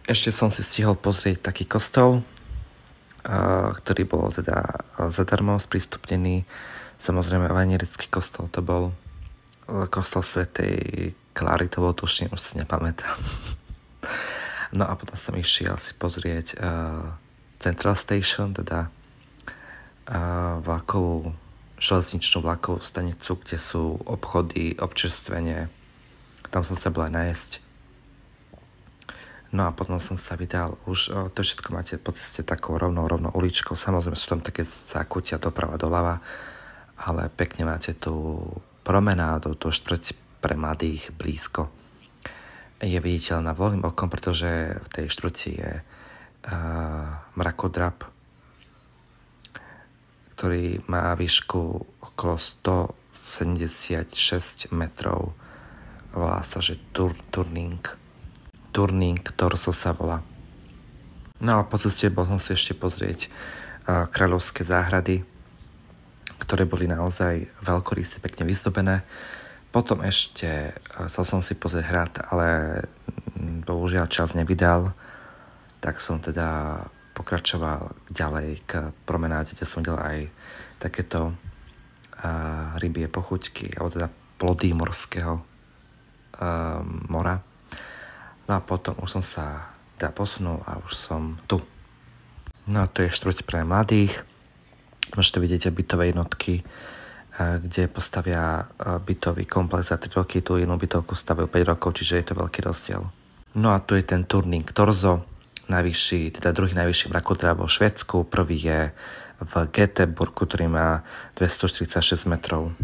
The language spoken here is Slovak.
Ešte som si stihol pozrieť taký kostol, ktorý bol teda zadarmo sprístupnený. Samozrejme evangelický kostol, to bol kostol svätej Kláry, to bol tušne, už si nepamätám. No a potom som išiel si pozrieť Central Station, teda železničnú vlakovú stanicu, kde sú obchody, občerstvenie. Tam som sa bol aj najesť. No a potom som sa vydal už, to všetko máte po ceste takou rovnou uličkou. Samozrejme sú tam také zákutia doprava, doľava, ale pekne máte tú promenádu, tú štvrť pre mladých blízko. Je viditeľná voľným okom, pretože v tej štvrti je mrakodrap, ktorý má výšku okolo 176 metrov. Volá sa, že Turning Torso sa volá. No a po ceste bol som si ešte pozrieť kráľovské záhrady, ktoré boli naozaj veľkorysé, pekne vyzdobené. Potom ešte chcel som si pozrieť hrad, ale bohužiaľ čas nevydal, tak som teda pokračoval ďalej k promenáde, kde som videl aj takéto rybie pochuťky, alebo teda plody morského mora. No a potom už som sa teda posunul a už som tu. No a to je štvrť pre mladých. Môžete vidieť bytové jednotky, kde postavia bytový komplex za 3 roky, tú inú bytovku stavajú 5 rokov, čiže je to veľký rozdiel. No a tu je ten Turning Torso, najvyšší, teda druhý najvyšší mrakodrap vo Švédsku, prvý je v Göteborgu, ktorý má 246 metrov.